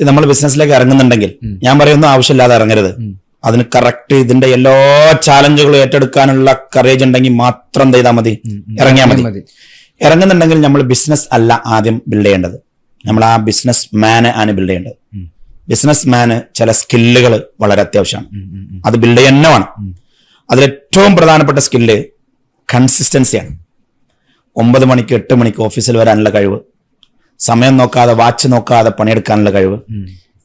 നമ്മൾ ബിസിനസ്സിലേക്ക് ഇറങ്ങുന്നുണ്ടെങ്കിൽ ഞാൻ പറയുന്നു ആവശ്യമില്ലാതെ ഇറങ്ങരുത്. അതിന് കറക്റ്റ് ഇതിന്റെ എല്ലാ ചാലഞ്ചുകളും ഏറ്റെടുക്കാനുള്ള കറേജ് ഉണ്ടെങ്കിൽ മാത്രം എന്ത് ചെയ്താൽ മതി, ഇറങ്ങിയാൽ മതി. ഇറങ്ങുന്നുണ്ടെങ്കിൽ നമ്മൾ ബിസിനസ് അല്ല ആദ്യം ബിൽഡ് ചെയ്യേണ്ടത്, നമ്മൾ ആ ബിസിനസ് മാന് ആണ് ബിൽഡ് ചെയ്യേണ്ടത്. ബിസിനസ് മാന് ചില സ്കില്ലുകൾ വളരെ അത്യാവശ്യമാണ്, അത് ബിൽഡ് തന്നെ വേണം. അതിലേറ്റവും പ്രധാനപ്പെട്ട സ്കില്ല് കൺസിസ്റ്റൻസിയാണ്. 9 മണിക്ക് 8 മണിക്ക് ഓഫീസിൽ വരാനുള്ള കഴിവ്, സമയം നോക്കാതെ വാച്ച് നോക്കാതെ പണിയെടുക്കാനുള്ള കഴിവ്,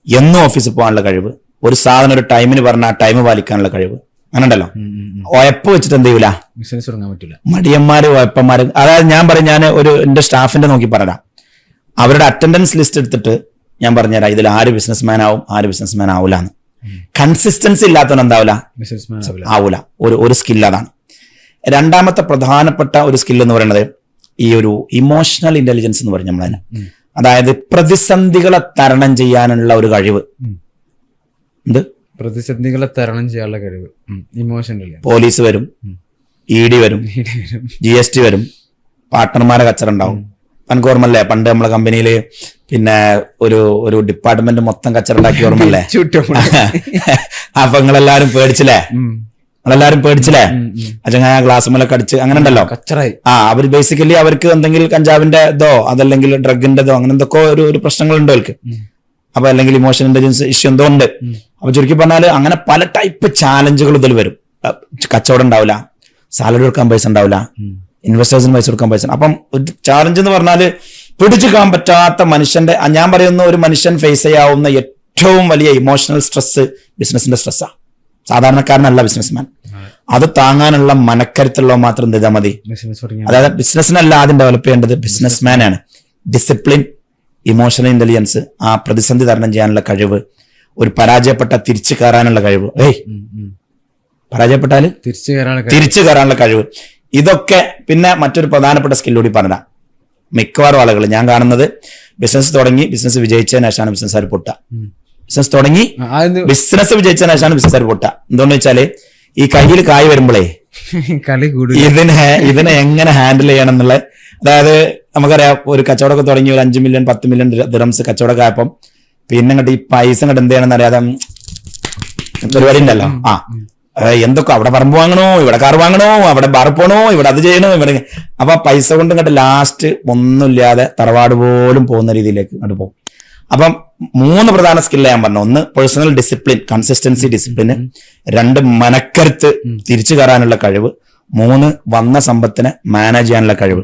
എന്നും ഓഫീസിൽ പോകാനുള്ള കഴിവ്, ഒരു സാധനം ഒരു ടൈമിന് പറഞ്ഞാൽ ടൈം പാലിക്കാനുള്ള കഴിവ്. അങ്ങനെ ഉണ്ടല്ലോ. ഉഴപ്പ് വെച്ചിട്ട് എന്ത് ചെയ്യൂല, ബിസിനസ് തുടങ്ങാൻ പറ്റില്ല. മടിയന്മാര് ഉഴപ്പന്മാര്. അതായത് ഞാൻ പറയും, ഞാൻ എന്റെ സ്റ്റാഫിന്റെ നോക്കി പറഞ്ഞുതരാം, അവരുടെ അറ്റൻഡൻസ് ലിസ്റ്റ് എടുത്തിട്ട് ഞാൻ പറഞ്ഞുതരാം ഇതിൽ ആര് ബിസിനസ്മാൻ ആവും ആര് ബിസിനസ്മാൻ ആവൂലാന്ന്. കൺസിസ്റ്റൻസി ഇല്ലാത്തവൻ എന്താവില്ല, ആവൂല. ഒരു സ്കിൽ അതാണ്. രണ്ടാമത്തെ പ്രധാനപ്പെട്ട ഒരു സ്കിൽ എന്ന് പറയുന്നത് ഈ ഒരു ഇമോഷണൽ ഇന്റലിജൻസ് എന്ന് പറയും നമ്മളതിന്. അതായത് പ്രതിസന്ധികളെ തരണം ചെയ്യാനുള്ള ഒരു കഴിവ്. എന്ത് പ്രതിസന്ധികളെ തരണം ചെയ്യാനുള്ള കഴിവ്, ഇമോഷണൽ. പോലീസ് വരും, ED വരും, GST വരും, പാർട്ട്ണർമാരെ കച്ചറുണ്ടാവും. എനിക്ക് ഓർമ്മല്ലേ പണ്ട് നമ്മളെ കമ്പനിയില് പിന്നെ ഒരു ഡിപ്പാർട്ട്മെന്റ് മൊത്തം കച്ചറുണ്ടാക്കി ഓർമ്മല്ലേ? അപ്പൊ നിങ്ങളെല്ലാരും പേടിച്ചില്ലേ? അച്ഛൻ ഗ്ലാസ് മേലൊക്കെ അടിച്ച് അങ്ങനെ ഉണ്ടല്ലോ. അവര് ബേസിക്കലി അവർക്ക് എന്തെങ്കിലും കഞ്ചാവിന്റെ ഇതോ അതല്ലെങ്കിൽ ഡ്രഗിന്റെതോ അങ്ങനെ എന്തൊക്കെ ഒരു പ്രശ്നങ്ങളുണ്ടോ അവർക്ക്. അപ്പൊ അല്ലെങ്കിൽ ഇമോഷണൽ ഇന്റലിജൻസ് ഇഷ്യൂ എന്തോ ഉണ്ട്. അപ്പൊ ചുരുക്കി പറഞ്ഞാല് അങ്ങനെ പല ടൈപ്പ് ചാലഞ്ചുകൾ ഇതിൽ വരും. കച്ചവടം ഉണ്ടാവില്ല, സാലറി കൊടുക്കാൻ പൈസ ഉണ്ടാവില്ല, ഇൻവെസ്റ്റേഴ്സിന് പൈസ കൊടുക്കാൻ പൈസ. അപ്പം ഒരു ചാലഞ്ച് എന്ന് പറഞ്ഞാല് പിടിച്ചെടുക്കാൻ പറ്റാത്ത മനുഷ്യന്റെ, ഞാൻ പറയുന്ന ഒരു മനുഷ്യൻ ഫേസ് ചെയ്യാവുന്ന ഏറ്റവും വലിയ ഇമോഷണൽ സ്ട്രെസ് ബിസിനസിന്റെ സ്ട്രെസ്സാണ്. സാധാരണക്കാരനല്ല ബിസിനസ്മാൻ. അത് താങ്ങാനുള്ള മനക്കരുത്തുള്ള മാത്രം എന്ത് ചെയ്താൽ മതി. അതായത് ബിസിനസ്സിനല്ല ആദ്യം ഡെവലപ്പ് ചെയ്യേണ്ടത് ബിസിനസ്മാനാണ്. ഡിസിപ്ലിൻ, ഇമോഷണൽ ഇന്റലിജൻസ്, ആ പ്രതിസന്ധി തരണം ചെയ്യാനുള്ള കഴിവ്, ഒരു പരാജയപ്പെട്ട തിരിച്ചു കയറാനുള്ള കഴിവ്. പരാജയപ്പെട്ടാല് തിരിച്ചു കയറാനുള്ള കഴിവ്. ഇതൊക്കെ പിന്നെ മറ്റൊരു പ്രധാനപ്പെട്ട സ്കില്ലൂടി പറഞ്ഞാൽ മിക്കവാറും ആളുകൾ ഞാൻ കാണുന്നത് ബിസിനസ് തുടങ്ങി ബിസിനസ് വിജയിച്ചതിന് ശേഷമാണ് ബിസിനസ്സുകാർ പൊട്ടുക. ബിസിനസ് തുടങ്ങി ബിസിനസ് വിജയിച്ചതിന് ശേഷമാണ് ബിസിനസ്സുകാർ പൊട്ടുക. എന്തുകൊണ്ട് വെച്ചാല് ഈ കയ്യിൽ കായ് വരുമ്പോഴേ ഇതിനെ എങ്ങനെ ഹാൻഡിൽ ചെയ്യണം എന്നുള്ള, അതായത് നമുക്കറിയാം ഒരു കച്ചവടമൊക്കെ തുടങ്ങി ഒരു 5 മില്യൺ 10 മില്യൺ ദിറംസ് കച്ചവടമൊക്കെ ആയപ്പം പിന്നെ ഇങ്ങോട്ട് ഈ പൈസ ഇങ്ങോട്ട് എന്ത് ചെയ്യണമെന്ന് അറിയാതെ പരിപാടി ഉണ്ടല്ലോ. എന്തൊക്കെ അവിടെ പറമ്പ് വാങ്ങണോ, ഇവിടെ കാർ വാങ്ങണോ, അവിടെ ബാറ് പോണോ, ഇവിടെ അത് ചെയ്യണോ, ഇവിടെ. അപ്പൊ പൈസ കൊണ്ട് ഇങ്ങോട്ട് ലാസ്റ്റ് ഒന്നുമില്ലാതെ തറവാട് പോലും പോകുന്ന രീതിയിലേക്ക് ഇങ്ങോട്ട് പോകും. അപ്പം 3 പ്രധാന സ്കില്ല് ഞാൻ പറഞ്ഞു. 1 പേഴ്സണൽ ഡിസിപ്ലിൻ, കൺസിസ്റ്റൻസി ഡിസിപ്ലിന്. 2 മനക്കരുത്ത്, തിരിച്ചു കയറാനുള്ള കഴിവ്. 3 വന്ന സമ്പത്തിനെ മാനേജ് ചെയ്യാനുള്ള കഴിവ്.